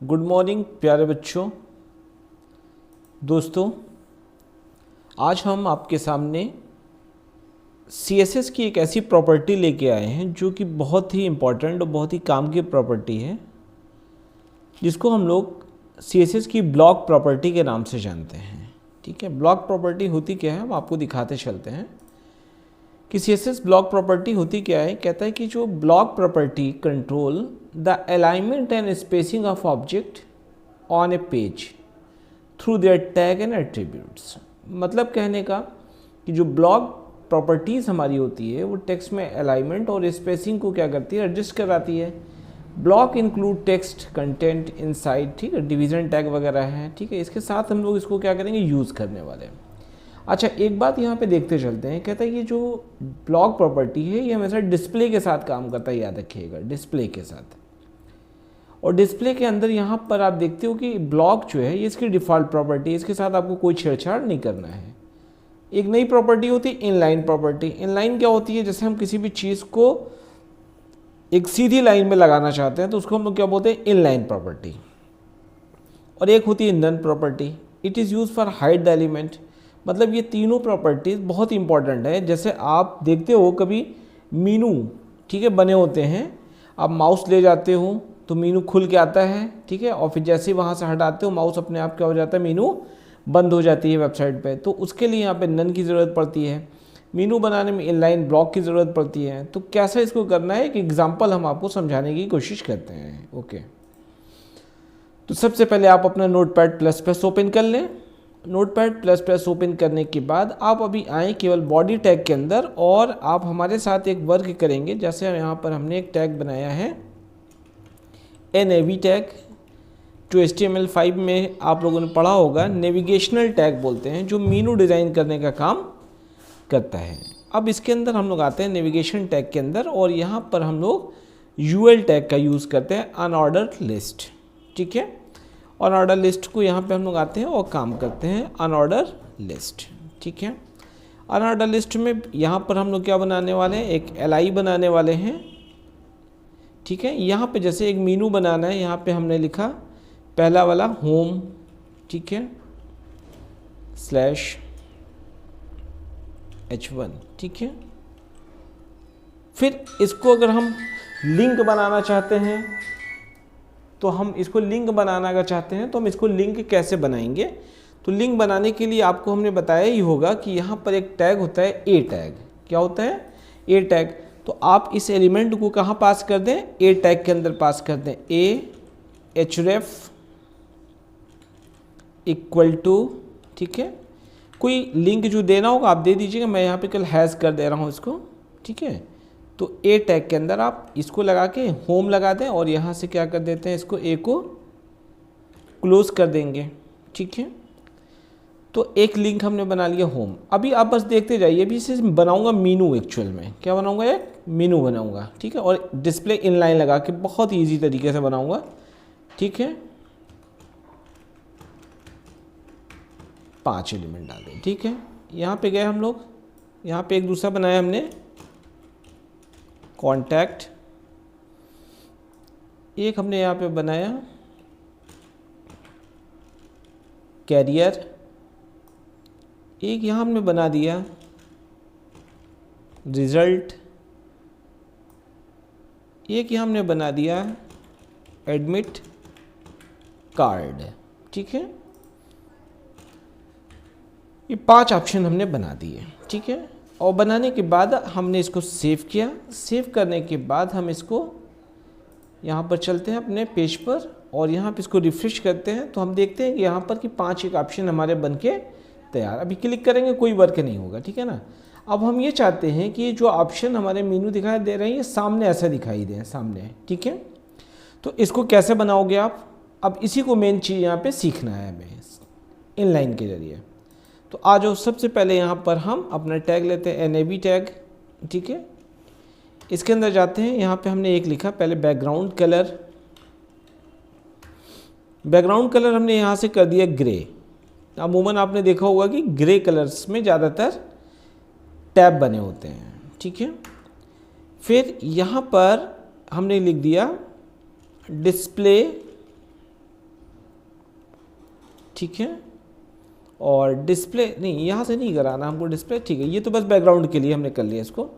Good morning प्यारे बच्चों। दोस्तों, आज हम आपके सामने CSS की एक ऐसी प्रॉपर्टी लेके आए हैं जो कि बहुत ही इम्पॉर्टेंट और बहुत ही काम की प्रॉपर्टी है, जिसको हम लोग CSS की ब्लॉक प्रॉपर्टी के नाम से जानते हैं। ठीक है, ब्लॉक प्रॉपर्टी होती क्या है हम आपको दिखाते चलते हैं कि CSS ब्लॉक प्रॉपर्टी होती क्या है। कहता है कि जो block property control the alignment and spacing of object on A page through their tag and attributes. मतलब कहने का कि जो ब्लॉक प्रॉपर्टीज़ हमारी होती है वो टेक्स्ट में अलाइनमेंट और स्पेसिंग को क्या करती है, एडजस्ट कराती है। Block include text content inside, ठीक है, डिवीज़न टैग वगैरह है। ठीक है, इसके साथ हम लोग इसको क्या करेंगे, यूज़ करने वाले हैं। अच्छा, एक बात यहाँ पे देखते चलते हैं। कहता है ये जो ब्लॉक प्रॉपर्टी है ये हमेशा डिस्प्ले के साथ काम करता है, याद रखिएगा, डिस्प्ले के साथ। और डिस्प्ले के अंदर यहाँ पर आप देखते हो कि ब्लॉक जो है ये इसकी डिफ़ॉल्ट प्रॉपर्टी है, इसके साथ आपको कोई छेड़छाड़ नहीं करना है। एक नई प्रॉपर्टी होती है इनलाइन प्रॉपर्टी। इनलाइन क्या होती है, जैसे हम किसी भी चीज़ को एक सीधी लाइन में लगाना चाहते हैं तो उसको हम लोग क्या बोलते हैं, इनलाइन प्रॉपर्टी। और एक होती है non property, it is use for hide the element. मतलब ये तीनों प्रॉपर्टीज़ बहुत इंपॉर्टेंट है। जैसे आप देखते हो कभी मीनू, ठीक है, बने होते हैं, आप माउस ले जाते हो तो मीनू खुल के आता है, ठीक है, और फिर जैसे ही वहाँ से हटाते हो माउस अपने आप क्या हो जाता है, मीनू बंद हो जाती है वेबसाइट पे। तो उसके लिए यहाँ पे नन की ज़रूरत पड़ती है। मीनू बनाने में इनलाइन ब्लॉक की ज़रूरत पड़ती है। तो कैसे इसको करना है, एक एग्जाम्पल हम आपको समझाने की कोशिश करते हैं। ओके, तो सबसे पहले आप अपना Notepad++ ओपन कर लें। Notepad++ ओपन करने के बाद आप अभी आएँ केवल बॉडी टैग के अंदर और आप हमारे साथ एक वर्क करेंगे। जैसे यहाँ पर हमने एक टैग बनाया है NAV टैग, जो HTML5 में आप लोगों ने पढ़ा होगा, नेविगेशनल टैग बोलते हैं, जो मीनू डिज़ाइन करने का काम करता है। अब इसके अंदर हम लोग आते हैं नेविगेशन टैग के अंदर और यहाँ पर हम लोग UL टैग का यूज़ करते हैं, अनऑर्डर लिस्ट। ठीक है, अनऑर्डर लिस्ट को यहाँ पे हम लोग आते हैं और काम करते हैं अनऑर्डर लिस्ट। ठीक है, अनऑर्डर लिस्ट में यहाँ पर हम लोग क्या बनाने वाले हैं, एक LI बनाने वाले हैं। ठीक है, यहाँ पे जैसे एक मीनू बनाना है, यहाँ पे हमने लिखा पहला वाला होम, ठीक है, /H1, ठीक है। फिर इसको अगर हम लिंक बनाना चाहते हैं तो हम इसको लिंक बनाना अगर चाहते हैं तो हम इसको लिंक कैसे बनाएंगे। तो लिंक बनाने के लिए आपको हमने बताया ही होगा कि यहाँ पर एक टैग होता है A टैग। क्या होता है, A टैग। तो आप इस एलिमेंट को कहाँ पास कर दें, A टैग के अंदर पास कर दें। A href इक्वल टू, ठीक है, कोई लिंक जो देना होगा आप दे दीजिएगा। मैं यहाँ पे कल हैश कर दे रहा हूँ इसको। ठीक है, तो A टैग के अंदर आप इसको लगा के होम लगा दें और यहाँ से क्या कर देते हैं, इसको A को क्लोज कर देंगे। ठीक है, तो एक लिंक हमने बना लिया होम। अभी आप बस देखते जाइए, अभी इसे बनाऊंगा मीनू। एक्चुअल में क्या बनाऊंगा, एक मीनू बनाऊंगा। ठीक है, और डिस्प्ले इनलाइन लगा के बहुत ईजी तरीके से बनाऊंगा। ठीक है, 5 एलिमेंट डाल दें। ठीक है, यहाँ पे गए हम लोग, यहाँ पे एक दूसरा बनाया हमने कॉन्टैक्ट, एक हमने यहाँ पे बनाया कैरियर, एक यहाँ हमने बना दिया रिजल्ट, एक यहाँ हमने बना दिया एडमिट कार्ड। ठीक है, ये 5 ऑप्शन हमने बना दिए। ठीक है, और बनाने के बाद हमने इसको सेव किया। सेव करने के बाद हम इसको यहाँ पर चलते हैं अपने पेज पर और यहाँ पे इसको रिफ्रेश करते हैं तो हम देखते हैं कि यहाँ पर कि 5 एक ऑप्शन हमारे बन के तैयार। अभी क्लिक करेंगे कोई वर्क नहीं होगा। ठीक है ना। अब हम ये चाहते हैं कि जो ऑप्शन हमारे मेनू दिखाई दे रहे हैं ये सामने ऐसा दिखाई दें, सामने। ठीक है, तो इसको कैसे बनाओगे आप, अब इसी को मेन चीज़ यहाँ पे सीखना है हमें इनलाइन के जरिए। तो आ जाओ, सबसे पहले यहाँ पर हम अपना टैग लेते हैं NAV टैग। ठीक है, इसके अंदर जाते हैं, यहाँ पे हमने एक लिखा पहले बैकग्राउंड कलर। बैकग्राउंड कलर हमने यहाँ से कर दिया ग्रे। अमूमन आपने देखा होगा कि ग्रे कलर्स में ज़्यादातर टैब बने होते हैं। ठीक है, फिर यहाँ पर हमने लिख दिया डिस्प्ले ठीक है। और डिस्प्ले नहीं, यहाँ से नहीं कराना हमको डिस्प्ले, ठीक है, ये तो बस बैकग्राउंड के लिए हमने कर लिया इसको।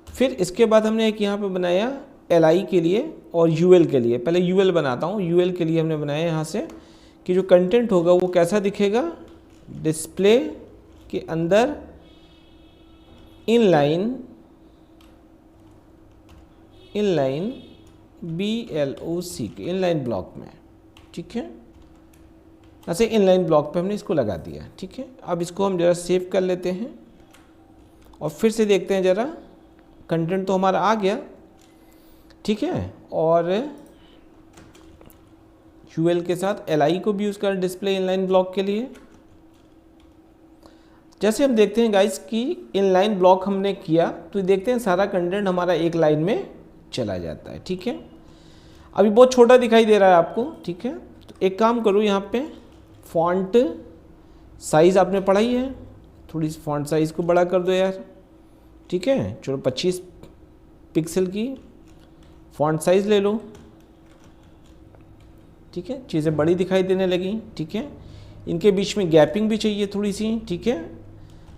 फिर इसके बाद हमने एक यहाँ पे बनाया LI के लिए और UL के लिए। पहले UL बनाता हूँ। UL के लिए हमने बनाया यहाँ से कि जो कंटेंट होगा वो कैसा दिखेगा, डिस्प्ले के अंदर इनलाइन BLOC के इनलाइन ब्लॉक में, ठीक है। ऐसे इनलाइन ब्लॉक पे हमने इसको लगा दिया, ठीक है। अब इसको हम ज़रा सेव कर लेते हैं और फिर से देखते हैं ज़रा, कंटेंट तो हमारा आ गया, ठीक है। और UL के साथ LI को भी यूज़ कर डिस्प्ले इनलाइन ब्लॉक के लिए। जैसे हम देखते हैं गाइस कि इनलाइन ब्लॉक हमने किया तो देखते हैं सारा कंटेंट हमारा एक लाइन में चला जाता है, ठीक है। अभी बहुत छोटा दिखाई दे रहा है आपको, ठीक है। तो एक काम करो, यहाँ पे फॉन्ट साइज़ आपने पढ़ा ही है, थोड़ी सी फॉन्ट साइज़ को बड़ा कर दो यार, ठीक है। चलो 25 पिक्सल की फॉन्ट साइज़ ले लो, ठीक है। चीज़ें बड़ी दिखाई देने लगी, ठीक है। इनके बीच में गैपिंग भी चाहिए थोड़ी सी, ठीक है।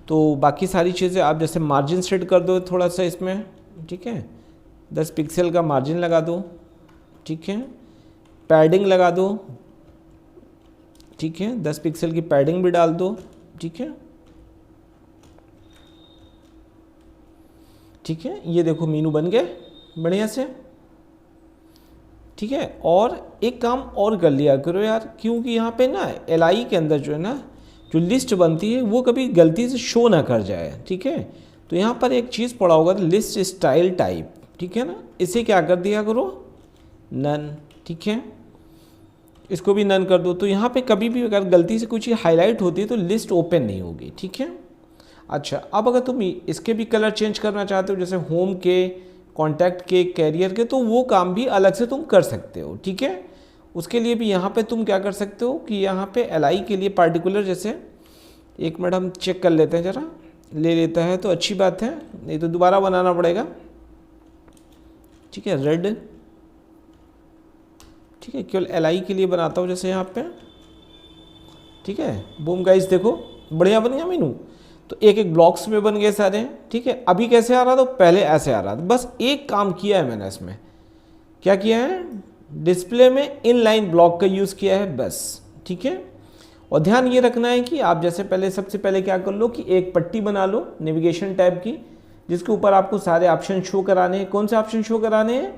तो बाकी सारी चीज़ें आप जैसे मार्जिन सेट कर दो थोड़ा सा इसमें, ठीक है। 10 पिक्सल का मार्जिन लगा दो, ठीक है। पैडिंग लगा दो, ठीक है। 10 पिक्सल की पैडिंग भी डाल दो, ठीक है, ठीक है। ये देखो मीनू बन गए बढ़िया से, ठीक है। और एक काम और कर लिया करो यार, क्योंकि यहाँ पे ना LI के अंदर जो है ना, जो लिस्ट बनती है वो कभी गलती से शो ना कर जाए, ठीक है। तो यहाँ पर एक चीज़ पड़ा होगा लिस्ट स्टाइल टाइप, ठीक है ना। इसे क्या कर दिया करो, नन, ठीक है। इसको भी नन कर दो। तो यहाँ पे कभी भी अगर गलती से कुछ हाईलाइट होती है तो लिस्ट ओपन नहीं होगी, ठीक है। अच्छा, अब अगर तुम इसके भी कलर चेंज करना चाहते हो, जैसे होम के, कॉन्टैक्ट के, कैरियर के, तो वो काम भी अलग से तुम कर सकते हो, ठीक है। उसके लिए भी यहाँ पे तुम क्या कर सकते हो कि यहाँ पे LI के लिए पार्टिकुलर, जैसे एक मिनट हम चेक कर लेते हैं ज़रा, ले लेता है तो अच्छी बात है, नहीं तो दोबारा बनाना पड़ेगा, ठीक है। रेड, ठीक है, केवल LI के लिए बनाता हूँ जैसे यहाँ पे, ठीक है। बूम गाइस, देखो बढ़िया बन गया मीनू। तो एक एक ब्लॉक्स में बन गए सारे, ठीक है। अभी कैसे आ रहा था, पहले ऐसे आ रहा था। बस एक काम किया है मैंने इसमें, क्या किया है, डिस्प्ले में इनलाइन ब्लॉक का यूज़ किया है बस, ठीक है। और ध्यान ये रखना है कि आप जैसे पहले, सबसे पहले क्या कर लो कि एक पट्टी बना लो नेविगेशन टैब की, जिसके ऊपर आपको सारे ऑप्शन शो कराने हैं। कौन से ऑप्शन शो कराने हैं,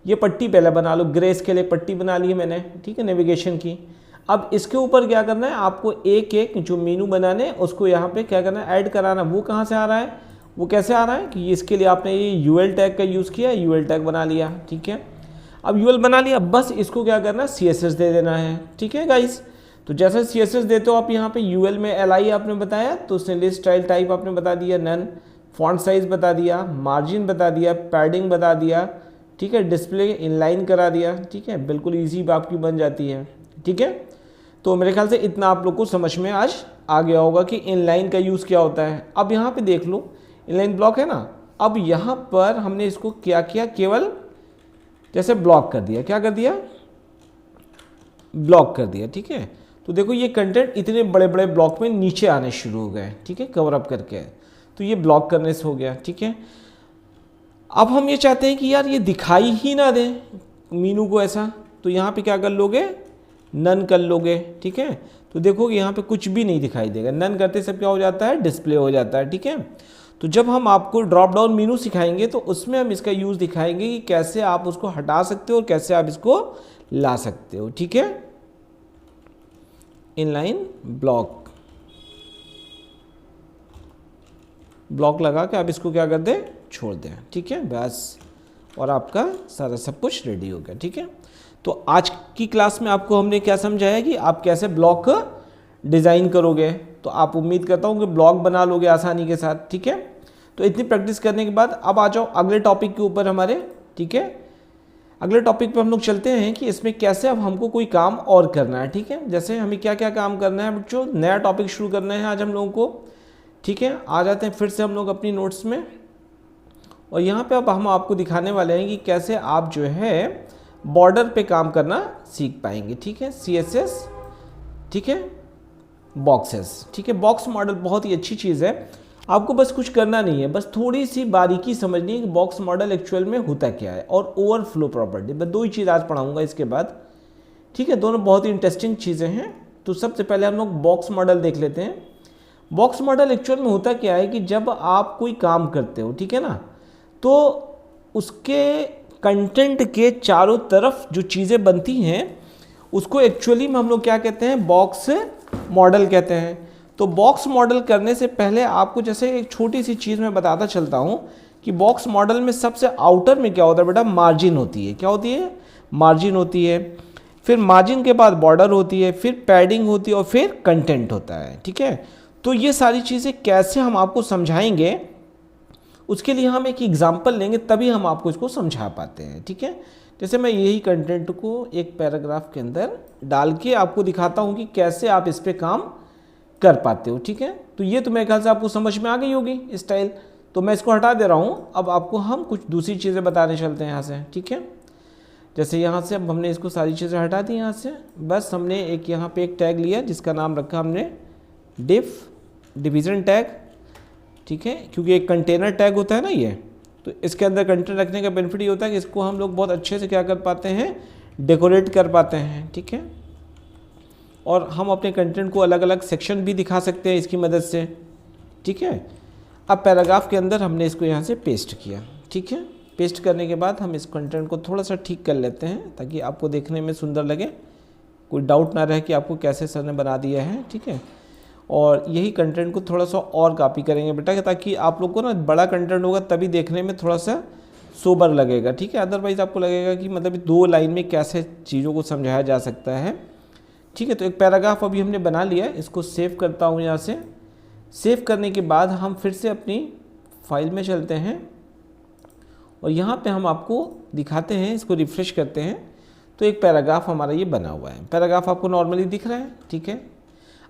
ये पट्टी पहले बना लो, ग्रेस के लिए पट्टी बना ली है मैंने, ठीक है, नेविगेशन की। अब इसके ऊपर क्या करना है, आपको एक एक जो मेनू बनाने उसको यहाँ पे क्या करना है, ऐड कराना। वो कहाँ से आ रहा है, वो कैसे आ रहा है कि इसके लिए आपने ये UL टैग का यूज़ किया, UL टैग बना लिया, ठीक है। अब UL बना लिया, बस इसको क्या करना है, CSS दे देना है, ठीक है गाइस। तो जैसे CSS देते हो आप यहाँ पे, UL में LI आपने बताया, तो उसने लिस्ट स्टाइल टाइप आपने बता दिया, नन, फॉन्ट साइज बता दिया, मार्जिन बता दिया, पैडिंग बता दिया, ठीक है, डिस्प्ले इनलाइन करा दिया, ठीक है। बिल्कुल ईजी आपकी बन जाती है, ठीक है। तो मेरे ख्याल से इतना आप लोग को समझ में आज आ गया होगा कि इनलाइन का यूज़ क्या होता है। अब यहाँ पे देख लो, इनलाइन ब्लॉक है ना। अब यहाँ पर हमने इसको क्या किया, केवल जैसे ब्लॉक कर दिया, क्या कर दिया, ब्लॉक कर दिया, ठीक है। तो देखो ये कंटेंट इतने बड़े बड़े ब्लॉक में नीचे आने शुरू हो गए, ठीक है, कवर अप करके। तो ये ब्लॉक करने से हो गया, ठीक है। अब हम ये चाहते हैं कि यार ये दिखाई ही ना दे मीनू को ऐसा, तो यहाँ पे क्या कर लोगे, नन कर लोगे, ठीक है। तो देखोगे यहाँ पे कुछ भी नहीं दिखाई देगा, नन करते सब क्या हो जाता है, डिस्प्ले हो जाता है, ठीक है। तो जब हम आपको ड्रॉप डाउन मीनू सिखाएंगे तो उसमें हम इसका यूज़ दिखाएंगे कि कैसे आप उसको हटा सकते हो और कैसे आप इसको ला सकते हो, ठीक है। इनलाइन ब्लॉक लगा के आप इसको क्या कर दें, छोड़ दें, ठीक है, बस। और आपका सारा सब कुछ रेडी हो गया, ठीक है। तो आज की क्लास में आपको हमने क्या समझाया कि आप कैसे ब्लॉक डिज़ाइन करोगे। तो आप उम्मीद करता हूँ कि ब्लॉक बना लोगे आसानी के साथ, ठीक है। तो इतनी प्रैक्टिस करने के बाद अब आ जाओ अगले टॉपिक के ऊपर हमारे, ठीक है। अगले टॉपिक पे हम लोग चलते हैं कि इसमें कैसे अब हमको कोई काम और करना है, ठीक है। जैसे हमें क्या क्या काम करना है बच्चों, नया टॉपिक शुरू करना है आज हम लोगों को, ठीक है। आ जाते हैं फिर से हम लोग अपनी नोट्स में, और यहाँ पे अब हम आपको दिखाने वाले हैं कि कैसे आप जो है बॉर्डर पे काम करना सीख पाएंगे, ठीक है। CSS, ठीक है, बॉक्सेस। ठीक है, बॉक्स मॉडल बहुत ही अच्छी चीज़ है, आपको बस कुछ करना नहीं है, बस थोड़ी सी बारीकी समझनी है कि बॉक्स मॉडल एक्चुअल में होता क्या है, और ओवरफ्लो प्रॉपर्टी, मैं 2 ही चीज़ आज पढ़ाऊंगा इसके बाद। ठीक है, दोनों बहुत ही इंटरेस्टिंग चीज़ें हैं। तो सबसे पहले हम लोग बॉक्स मॉडल देख लेते हैं। बॉक्स मॉडल एक्चुअल में होता क्या है कि जब आप कोई काम करते हो, ठीक है ना, तो उसके कंटेंट के चारों तरफ जो चीज़ें बनती हैं उसको एक्चुअली में हम लोग क्या कहते हैं, बॉक्स मॉडल कहते हैं। तो बॉक्स मॉडल करने से पहले आपको जैसे एक छोटी सी चीज़ मैं बताता चलता हूँ कि बॉक्स मॉडल में सबसे आउटर में क्या होता है बेटा, मार्जिन होती है। क्या होती है, मार्जिन होती है। फिर मार्जिन के बाद बॉर्डर होती है, फिर पैडिंग होती है, और फिर कंटेंट होता है। ठीक है, तो ये सारी चीज़ें कैसे हम आपको समझाएंगे, उसके लिए हम एक एग्जाम्पल लेंगे, तभी हम आपको इसको समझा पाते हैं। ठीक है, जैसे मैं यही कंटेंट को एक पैराग्राफ के अंदर डाल के आपको दिखाता हूँ कि कैसे आप इस पर काम कर पाते हो। ठीक है, तो ये तो मेरे ख्याल से आपको समझ में आ गई होगी स्टाइल, तो मैं इसको हटा दे रहा हूँ। अब आपको हम कुछ दूसरी चीज़ें बताने चलते हैं यहाँ से। ठीक है, जैसे यहाँ से अब हमने इसको सारी चीज़ें हटा दी यहाँ से, बस हमने एक यहाँ पे एक टैग लिया जिसका नाम रखा हमने डिवीज़न टैग। ठीक है, क्योंकि एक कंटेनर टैग होता है ना ये, तो इसके अंदर कंटेंट रखने का बेनिफिट ये होता है कि इसको हम लोग बहुत अच्छे से क्या कर पाते हैं, डेकोरेट कर पाते हैं। ठीक है, और हम अपने कंटेंट को अलग अलग सेक्शन भी दिखा सकते हैं इसकी मदद से। ठीक है, अब पैराग्राफ के अंदर हमने इसको यहाँ से पेस्ट किया। ठीक है, पेस्ट करने के बाद हम इस कंटेंट को थोड़ा सा ठीक कर लेते हैं ताकि आपको देखने में सुंदर लगे, कोई डाउट ना रहे कि आपको कैसे सर ने बना दिया है। ठीक है, और यही कंटेंट को थोड़ा सा और कॉपी करेंगे बेटा, ताकि आप लोग को ना बड़ा कंटेंट होगा तभी देखने में थोड़ा सा सोबर लगेगा। ठीक है, अदरवाइज़ आपको लगेगा कि मतलब 2 लाइन में कैसे चीज़ों को समझाया जा सकता है। ठीक है, तो एक पैराग्राफ अभी हमने बना लिया, इसको सेव करता हूँ यहाँ से। सेव करने के बाद हम फिर से अपनी फाइल में चलते हैं और यहाँ पे हम आपको दिखाते हैं, इसको रिफ्रेश करते हैं, तो एक पैराग्राफ हमारा ये बना हुआ है। पैराग्राफ आपको नॉर्मली दिख रहा है। ठीक है,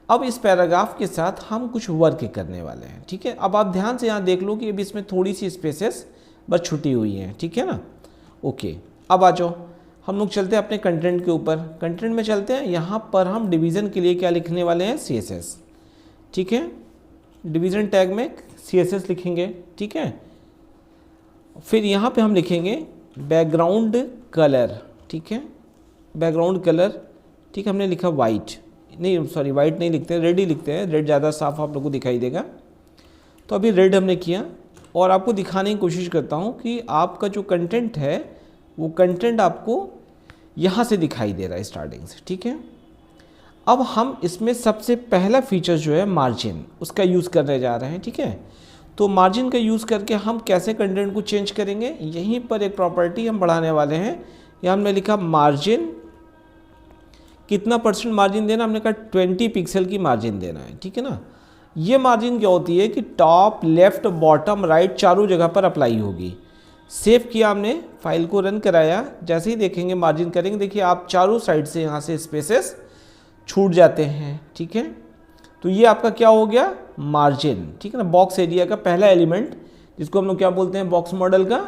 अब इस पैराग्राफ के साथ हम कुछ वर्क करने वाले हैं। ठीक है, अब आप ध्यान से यहाँ देख लो कि अभी इसमें थोड़ी सी स्पेसेस बस छुटी हुई हैं। ठीक है ना, ओके, अब आ जाओ, हम लोग चलते हैं अपने कंटेंट के ऊपर। कंटेंट में चलते हैं, यहाँ पर हम डिवीज़न के लिए क्या लिखने वाले हैं, CSS। ठीक है, डिवीज़न टैग में CSS लिखेंगे। ठीक है, फिर यहाँ पे हम लिखेंगे बैकग्राउंड कलर। ठीक है, बैकग्राउंड कलर, ठीक है, हमने लिखा वाइट, नहीं सॉरी वाइट नहीं लिखते, रेड ही लिखते हैं, रेड ज़्यादा साफ आप लोगों को दिखाई देगा। तो अभी रेड हमने किया, और आपको दिखाने की कोशिश करता हूँ कि आपका जो कंटेंट है वो कंटेंट आपको यहाँ से दिखाई दे रहा है स्टार्टिंग से। ठीक है, अब हम इसमें सबसे पहला फीचर जो है मार्जिन, उसका यूज़ करने जा रहे हैं। ठीक है, तो मार्जिन का यूज़ करके हम कैसे कंटेंट को चेंज करेंगे, यहीं पर एक प्रॉपर्टी हम बढ़ाने वाले हैं। यहाँ हमने लिखा मार्जिन, कितना % मार्जिन देना, हमने कहा 20 पिक्सल की मार्जिन देना है। ठीक है ना, ये मार्जिन क्या होती है कि टॉप, लेफ्ट, बॉटम, राइट चारों जगह पर अप्लाई होगी। सेव किया हमने, फाइल को रन कराया, जैसे ही देखेंगे मार्जिन करेंगे, देखिए आप चारों साइड से यहाँ से स्पेसेस छूट जाते हैं। ठीक है, तो ये आपका क्या हो गया, मार्जिन। ठीक है ना, बॉक्स एरिया का पहला एलिमेंट जिसको हम लोग क्या बोलते हैं, बॉक्स मॉडल का।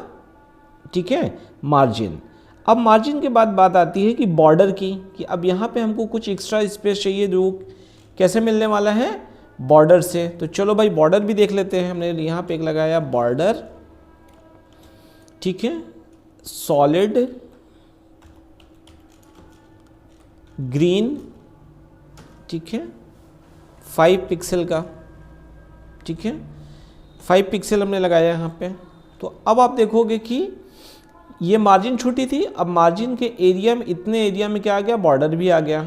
ठीक है, मार्जिन। अब मार्जिन के बाद बात आती है कि बॉर्डर की, कि अब यहाँ पे हमको कुछ एक्स्ट्रा स्पेस चाहिए जो कैसे मिलने वाला है, बॉर्डर से। तो चलो भाई बॉर्डर भी देख लेते हैं। हमने यहाँ पे एक लगाया बॉर्डर। ठीक है, सॉलिड ग्रीन। ठीक है, 5 पिक्सल का। ठीक है, 5 पिक्सल हमने लगाया यहाँ पे। तो अब आप देखोगे कि ये मार्जिन छूटी थी, अब मार्जिन के एरिया में, इतने एरिया में क्या आ गया, बॉर्डर भी आ गया।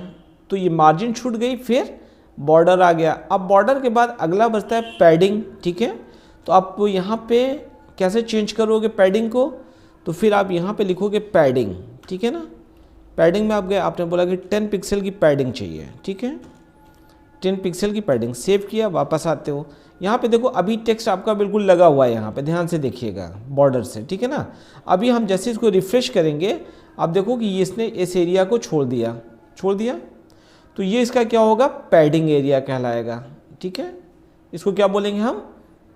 तो ये मार्जिन छूट गई, फिर बॉर्डर आ गया। अब बॉर्डर के बाद अगला बचता है पैडिंग। ठीक है, तो आप यहाँ पे कैसे चेंज करोगे पैडिंग को, तो फिर आप यहाँ पे लिखोगे पैडिंग। ठीक है ना, पैडिंग में आप गए, आपने बोला कि 10 पिक्सल की पैडिंग चाहिए। ठीक है, 10 पिक्सल की पैडिंग, सेव किया, वापस आते हो। यहाँ पे देखो अभी टेक्स्ट आपका बिल्कुल लगा हुआ है, यहाँ पे ध्यान से देखिएगा बॉर्डर से। ठीक है ना, अभी हम जैसे इसको रिफ्रेश करेंगे, आप देखो कि इसने इस एरिया को छोड़ दिया, तो ये इसका क्या होगा, पैडिंग एरिया कहलाएगा। ठीक है, इसको क्या बोलेंगे हम,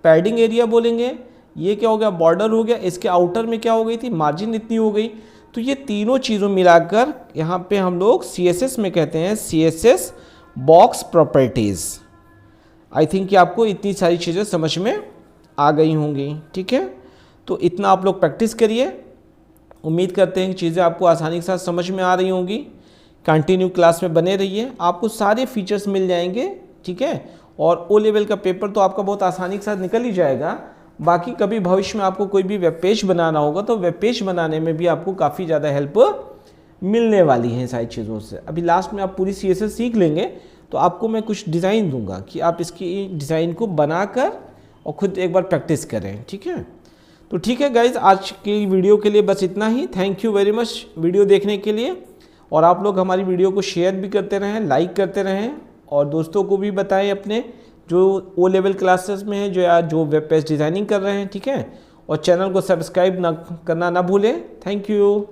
पैडिंग एरिया बोलेंगे। ये क्या हो गया, बॉर्डर हो गया, इसके आउटर में क्या हो गई थी, मार्जिन इतनी हो गई। तो ये तीनों चीज़ों मिलाकर यहाँ पे हम लोग CSS में कहते हैं CSS box properties. I think कि आपको इतनी सारी चीज़ें समझ में आ गई होंगी, ठीक है। तो इतना आप लोग प्रैक्टिस करिए, उम्मीद करते हैं कि चीज़ें आपको आसानी के साथ समझ में आ रही होंगी। कंटिन्यू क्लास में बने रहिए, आपको सारे फीचर्स मिल जाएंगे, ठीक है। और ओ लेवल का पेपर तो आपका बहुत आसानी के साथ निकल ही जाएगा। बाकी कभी भविष्य में आपको कोई भी वेब पेज बनाना होगा तो वेब पेज बनाने में भी आपको काफ़ी ज़्यादा हेल्प मिलने वाली है सारी चीज़ों से। अभी लास्ट में आप पूरी CSS सीख लेंगे तो आपको मैं कुछ डिज़ाइन दूंगा कि आप इसकी डिज़ाइन को बनाकर और खुद एक बार प्रैक्टिस करें, ठीक है। तो ठीक है गाइज, आज की वीडियो के लिए बस इतना ही। Thank you very much video देखने के लिए। और आप लोग हमारी वीडियो को शेयर भी करते रहें, लाइक करते रहें और दोस्तों को भी बताएं अपने जो ओ लेवल क्लासेस में हैं, जो वेब पेज डिज़ाइनिंग कर रहे हैं, ठीक है। और चैनल को सब्सक्राइब करना ना भूलें। Thank you.